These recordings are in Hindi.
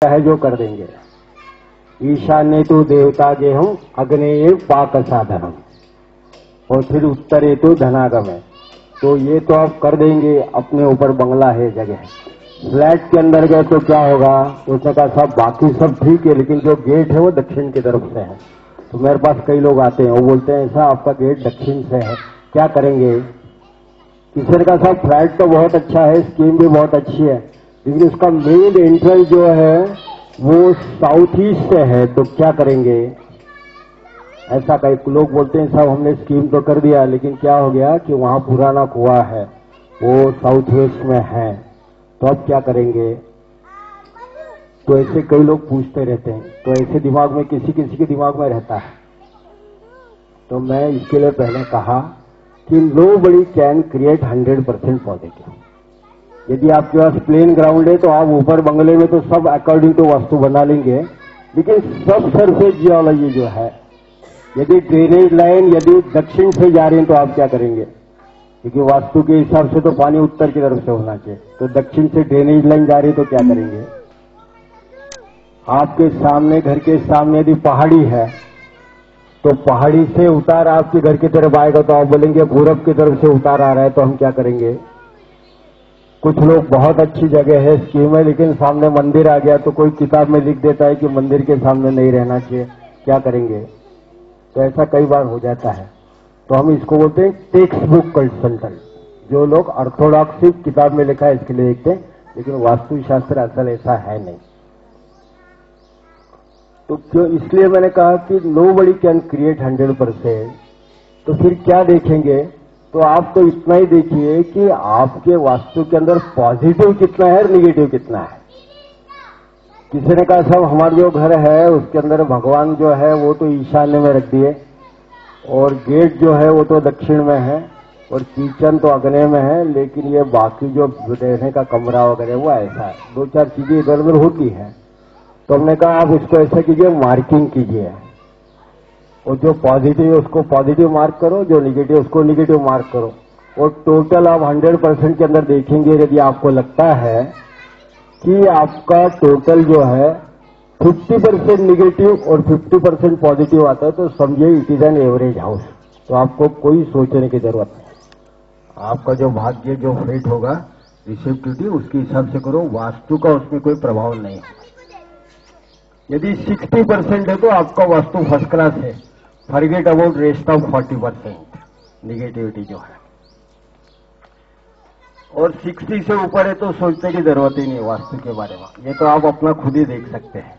है जो कर देंगे। ईशान्य तो देवता गेहूं अग्नेय पाक साधनम और फिर उत्तरे तो धनागम है। तो ये तो आप कर देंगे, अपने ऊपर बंगला है, जगह है। फ्लैट के अंदर गए तो क्या होगा? उसने कहा साहब बाकी सब ठीक है, लेकिन जो गेट है वो दक्षिण की तरफ से है। तो मेरे पास कई लोग आते हैं, वो बोलते हैं ऐसा आपका गेट दक्षिण से है, क्या करेंगे? किसी ने कहा साहब फ्लैट तो बहुत अच्छा है, स्कीम भी बहुत अच्छी है, लेकिन उसका मेन एंट्रेंस जो है वो साउथ ईस्ट से है, तो क्या करेंगे? ऐसा कई लोग बोलते हैं साहब हमने स्कीम तो कर दिया, लेकिन क्या हो गया कि वहां पुराना कुआं है, वो साउथ वेस्ट में है, तो अब क्या करेंगे? तो ऐसे कई लोग पूछते रहते हैं। तो ऐसे दिमाग में किसी किसी के दिमाग में रहता है। तो मैं इसके लिए पहले कहा कि नोबडी कैन क्रिएट 100% पॉजिटिव। यदि आपके पास प्लेन ग्राउंड है तो आप ऊपर बंगले में तो सब अकॉर्डिंग टू वास्तु बना लेंगे, लेकिन सब सरफेस जियोलॉजी जो है, यदि ड्रेनेज लाइन यदि दक्षिण से जा रही है तो आप क्या करेंगे? क्योंकि वास्तु के हिसाब से तो पानी उत्तर की तरफ से होना चाहिए, तो दक्षिण से ड्रेनेज लाइन जा रही है तो क्या करेंगे? आपके सामने, घर के सामने यदि पहाड़ी है तो पहाड़ी से उतार आपके घर की तरफ आएगा, तो आप बोलेंगे पूरब की तरफ से उतार आ रहा है, तो हम क्या करेंगे? कुछ लोग बहुत अच्छी जगह है, स्कीम है, लेकिन सामने मंदिर आ गया तो कोई किताब में लिख देता है कि मंदिर के सामने नहीं रहना चाहिए, क्या करेंगे? तो ऐसा कई बार हो जाता है। तो हम इसको बोलते हैं टेक्स्ट बुक कंसल्टेंट। जो लोग ऑर्थोडॉक्स किताब में लिखा है इसके लिए देखते हैं, लेकिन वास्तुशास्त्र असल ऐसा है नहीं। तो क्यों? इसलिए मैंने कहा कि नोबडी कैन क्रिएट 100%। तो फिर क्या देखेंगे? तो आप तो इतना ही देखिए कि आपके वास्तु के अंदर पॉजिटिव कितना है और निगेटिव कितना है। किसी ने कहा साहब हमारा जो घर है उसके अंदर भगवान जो है वो तो ईशान्य में रख दिए, और गेट जो है वो तो दक्षिण में है, और किचन तो अग्नेय में है, लेकिन ये बाकी जो रहने का कमरा वगैरह वो ऐसा है, दो चार चीजें इधर उधर होती है। तो हमने कहा आप इसको ऐसा कीजिए, मार्किंग कीजिए, और जो पॉजिटिव है उसको पॉजिटिव मार्क करो, जो निगेटिव उसको निगेटिव मार्क करो, और टोटल आप 100% के अंदर देखेंगे। यदि आपको लगता है कि आपका टोटल जो है 50% निगेटिव और 50% पॉजिटिव आता है, तो समझिए it is an average house. तो आपको कोई सोचने की जरूरत नहीं। आपका जो भाग्य जो फेट होगा रिसेप्टिविटी उसके हिसाब से करो, वास्तु का उसमें कोई प्रभाव नहीं है। यदि 60% है तो आपका वास्तु फर्स्ट क्लास है, forget about rest of 40% negativity जो है। और 60 से ऊपर है तो सोचने की जरूरत ही नहीं वास्तु के बारे में, ये तो आप अपना खुद ही देख सकते हैं।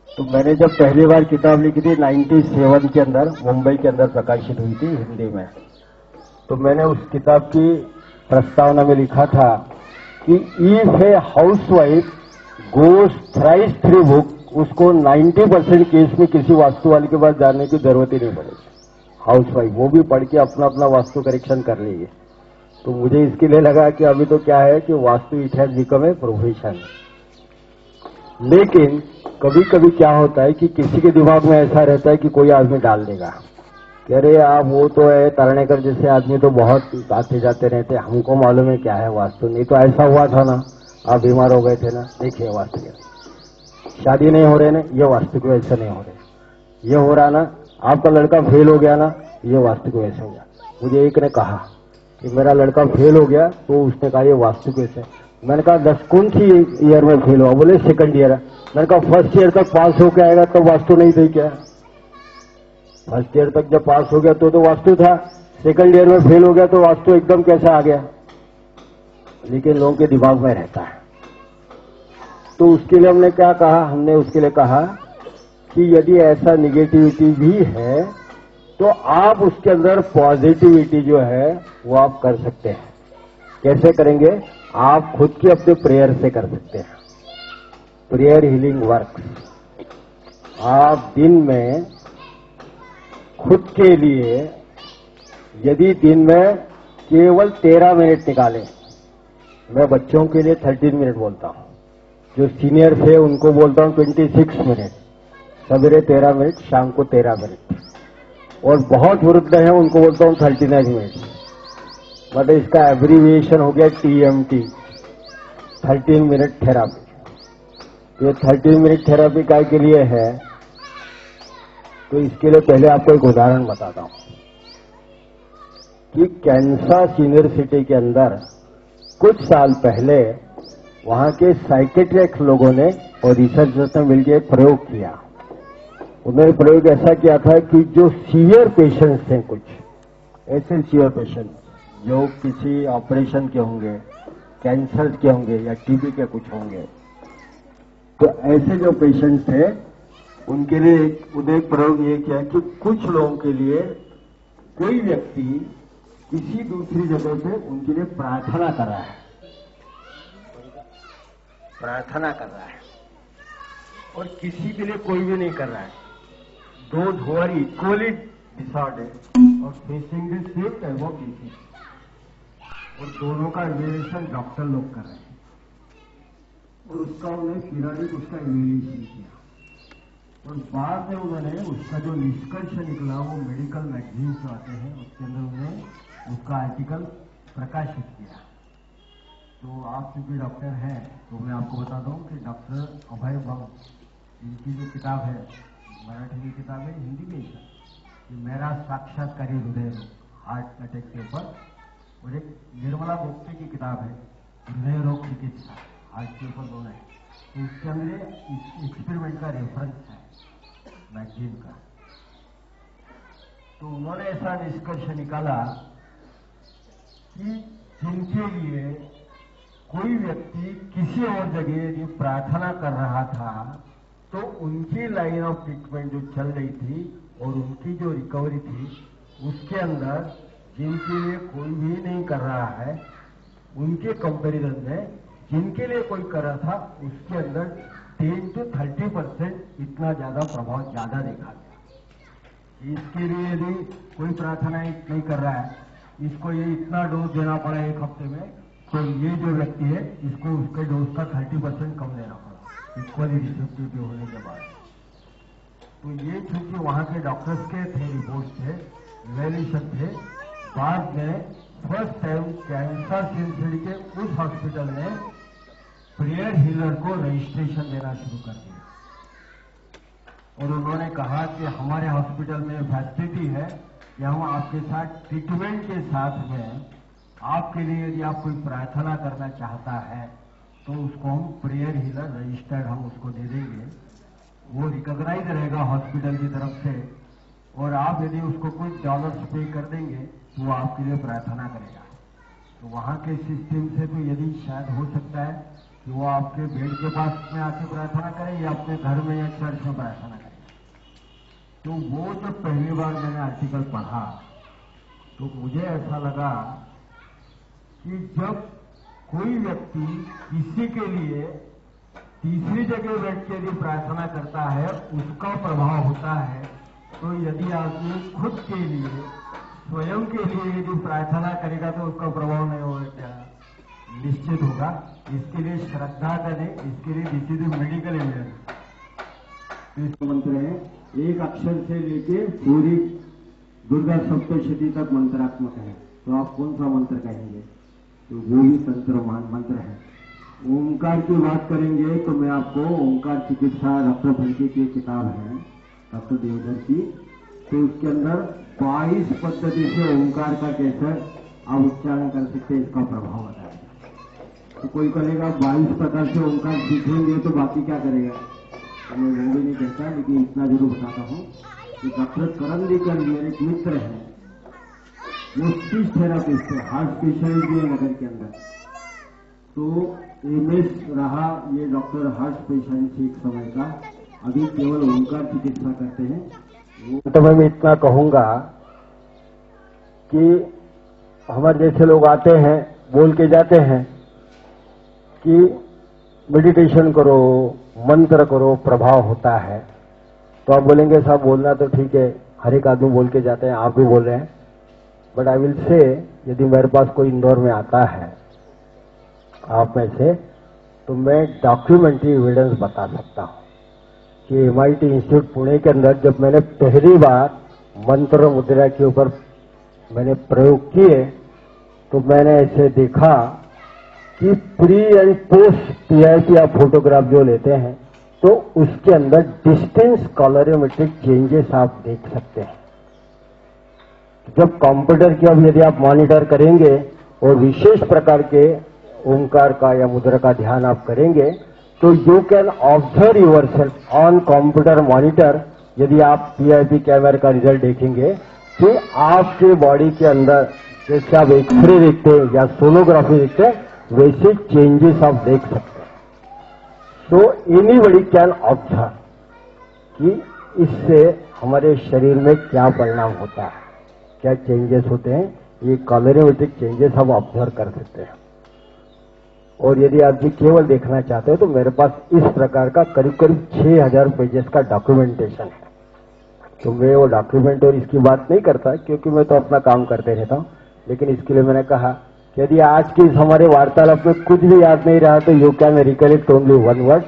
तो मैंने जब पहली बार किताब लिखी थी 97 के अंदर, मुंबई के अंदर प्रकाशित हुई थी हिंदी में, तो मैंने उस किताब की प्रस्तावना में लिखा था कि if A housewife goes thrice through book, उसको 90% केस में किसी वास्तु वाले के पास जाने की जरूरत ही नहीं पड़ेगी। हाउसवाइफ वो भी पढ़ के अपना अपना वास्तु करेक्शन कर लेगी। तो मुझे इसके लिए लगा कि अभी तो क्या है कि vastu it has become a profession. लेकिन कभी कभी क्या होता है कि किसी के दिमाग में ऐसा रहता है कि कोई आदमी डाल देगा कि अरे आप वो तो है तारणेकर जैसे आदमी तो बहुत आते जाते रहते, हमको मालूम है क्या है वास्तु, नहीं तो ऐसा हुआ था ना, आप बीमार हो गए थे ना, देखिए वास्तु क्या, शादी नहीं हो रहे ना, ये वास्तु को ऐसा नहीं हो रहे, ये हो रहा ना, आपका लड़का फेल हो गया ना, ये वास्तु को ऐसा हो गया। मुझे एक ने कहा कि मेरा लड़का फेल हो गया, तो उसने कहा ये वास्तु को ऐसे। मैंने कहा 10 कौन सी ईयर में फेल हुआ? बोले सेकंड ईयर। मैंने कहा फर्स्ट ईयर तक पास होकर आएगा तो वास्तु नहीं थी क्या? फर्स्ट ईयर तक जब पास हो गया तो वास्तु था, सेकंड ईयर में फेल हो गया तो वास्तु एकदम कैसा आ गया? लेकिन लोगों के दिमाग में रहता है। तो उसके लिए हमने क्या कहा? हमने उसके लिए कहा कि यदि ऐसा निगेटिविटी भी है तो आप उसके अंदर पॉजिटिविटी जो है वो आप कर सकते हैं। कैसे करेंगे? आप खुद की अपने प्रेयर से कर सकते हैं। Prayer healing work. आप दिन में खुद के लिए यदि दिन में केवल 13 मिनट निकालें, मैं बच्चों के लिए 13 मिनट बोलता हूं, जो सीनियर थे उनको बोलता हूं 26 मिनट, सवेरे 13 मिनट, शाम को 13 मिनट, और बहुत वृद्ध हैं उनको बोलता हूं 39 मिनट, मतलब इसका एब्रीविएशन हो गया TMT, 13 मिनट थेरापी। ये 30 मिनट थेरेपी काय के लिए है, तो इसके लिए पहले आपको एक उदाहरण बताता हूं कि कैंसस यूनिवर्सिटी के अंदर कुछ साल पहले वहां के साइकेट्रिस्ट लोगों ने और रिसर्चर्स ने मिलकर एक प्रयोग किया। उन्होंने प्रयोग ऐसा किया था कि जो सीवियर पेशेंट्स थे, कुछ ऐसे सीवियर पेशेंट जो किसी ऑपरेशन के होंगे, कैंसर के होंगे या टीबी के कुछ होंगे, तो ऐसे जो पेशेंट थे उनके लिए उन्हें एक प्रयोग ये किया कि कुछ लोगों के लिए कोई व्यक्ति किसी दूसरी जगह से उनके लिए प्रार्थना कर रहा है, और किसी के लिए कोई भी नहीं कर रहा है। Those who are equally disordered और facing the same type of disease, और दोनों का इवेल्युएशन डॉक्टर लोग कर रहे हैं, और उसका उन्हें पीरियडिक उसका इवेल्युएशन किया, और बाद में उन्होंने उसका जो निष्कर्ष निकला वो मेडिकल मैगजीन जो आते हैं उसके अंदर उन्होंने उसका आर्टिकल प्रकाशित किया। तो आप चूंकि डॉक्टर हैं तो मैं आपको बता दूं कि डॉक्टर अभय बम, इनकी जो किताब है, मराठी की किताब है, हिंदी में है, कि मेरा साक्षात्कारी हृदय रोग, हार्ट अटैक के ऊपर, और एक निर्मला गोप्ते की किताब है हृदय रोग चिकित्सा, हार्ट के ऊपर दोनों है। तो इसके अंदर एक्सपेरिमेंट का रेफरेंस है मैगजीन का। तो उन्होंने ऐसा निष्कर्ष निकाला कि जिनके लिए कोई व्यक्ति किसी और जगह यदि प्रार्थना कर रहा था तो उनकी लाइन ऑफ ट्रीटमेंट जो चल रही थी और उनकी जो रिकवरी थी उसके अंदर जिनके लिए कोई भी नहीं कर रहा है, उनके कंपैरिजन में जिनके लिए कोई कर रहा था उसके अंदर 10 to 30% इतना ज्यादा प्रभाव ज्यादा देखा गया। इसके लिए यदि कोई प्रार्थना नहीं कर रहा है, इसको ये इतना डोज देना पड़ा एक हफ्ते में, तो ये जो व्यक्ति है इसको उसके डोज का 30% कम देना पड़ा इक्वली रिसेप्टिव होने के बाद। तो ये चूंकि वहां के डॉक्टर्स के थे, रिपोर्ट थे, इवैल्यूएशन थे, बाद में फर्स्ट टाइम कैंसर यूनिवर्सिटी के उस हॉस्पिटल ने प्रेयर हीलर को रजिस्ट्रेशन देना शुरू कर दिया, और उन्होंने कहा कि हमारे हॉस्पिटल में फैसिलिटी है कि हम आपके साथ ट्रीटमेंट के साथ में आपके लिए यदि आप कोई प्रार्थना करना चाहता है तो उसको हम प्रेयर हीलर रजिस्टर्ड हम उसको दे देंगे, वो रिकॉग्नाइज रहेगा हॉस्पिटल की तरफ से, और आप यदि उसको कुछ डॉलर्स पे कर देंगे तो वो आपके लिए प्रार्थना करेगा। तो वहां के सिस्टम से तो यदि शायद हो सकता है कि वो आपके बेड के पास में आके प्रार्थना करे या अपने घर में या चर्च में प्रार्थना करे। तो वो जब पहली बार मैंने आर्टिकल पढ़ा तो मुझे ऐसा लगा कि जब कोई व्यक्ति किसी के लिए तीसरी जगह बैठ के यदि प्रार्थना करता है उसका प्रभाव होता है, तो यदि आदमी खुद के लिए स्वयं के लिए यदि प्रार्थना करेगा तो उसका प्रभाव नहीं होगा, निश्चित होगा। इसके लिए श्रद्धा का नहीं, इसके लिए दिस इज मेडिकल एविडेंस। तो मंत्र है, एक अक्षर से लेके पूरी दुर्गा सप्तशती तक मंत्रात्मक है। तो आप कौन सा मंत्र कहेंगे? तो वो भी तंत्र मंत्र है। ओंकार की बात करेंगे तो मैं आपको ओंकार चिकित्सा डॉक्टर फंकी की किताब है, डॉक्टर देवधर की, तो उसके अंदर 22 पद्धति से ओंकार का कैसे आप उच्चारण कर सकते हैं इसका प्रभाव बताया। तो कोई कहेगा 22 प्रकार से ओंकार सीखेंगे तो बाकी क्या करेगा, तो मैं वो भी नहीं कहता, लेकिन इतना जरूर बताता हूँ कि डॉक्टर करण लेकर मेरे एक मित्र है, वो स्पीच थेरापिस्ट है, हार्ट स्पेशलिस्ट भी है नगर के अंदर। तो एमएस रहा ये डॉक्टर हार्ट स्पेशलिस्ट एक समय का, अभी केवल ओंकार चिकित्सा करते हैं। तो मैं इतना कहूंगा कि हमारे जैसे लोग आते हैं बोल के जाते हैं कि मेडिटेशन करो, मंत्र करो, प्रभाव होता है। तो आप बोलेंगे साहब बोलना तो ठीक है, हर एक आदमी बोल के जाते हैं, आप भी बोल रहे हैं, बट आई विल से यदि मेरे पास कोई इंदौर में आता है आप में से, तो मैं डॉक्यूमेंट्री एविडेंस बता सकता हूं कि MIT इंस्टीट्यूट पुणे के अंदर जब मैंने पहली बार मंत्र मुद्रा के ऊपर मैंने प्रयोग किए तो मैंने ऐसे देखा कि प्री एंड पोस्ट PIP आप फोटोग्राफ जो लेते हैं तो उसके अंदर डिस्टेंस कॉलरियोमेट्रिक चेंजेस आप देख सकते हैं। जब कंप्यूटर की अब यदि आप मॉनिटर करेंगे और विशेष प्रकार के ओंकार का या मुद्रा का ध्यान आप करेंगे तो you can observe yourself on computer monitor. यदि आप पीआईपी कैमरा का रिजल्ट देखेंगे कि आपके बॉडी के अंदर जैसे आप एक्सरे देखते हैं या सोनोग्राफी देखते हैं वैसे चेंजेस आप देख सकते हैं। सो एनीबडी कैन ऑब्जर्व कि इससे हमारे शरीर में क्या परिणाम होता है, क्या चेंजेस होते हैं। ये कॉलरियोमेट्रिक चेंजेस हम ऑब्जर्व कर सकते हैं। और यदि आप जी केवल देखना चाहते हो तो मेरे पास इस प्रकार का करीब करीब 6000 पेजेस का डॉक्यूमेंटेशन है। तो मैं वो डॉक्यूमेंट और इसकी बात नहीं करता क्योंकि मैं तो अपना काम करते रहता हूं, लेकिन इसके लिए मैंने कहा कि यदि आज की इस हमारे वार्तालाप में कुछ भी याद नहीं रहा तो you can recollect only one word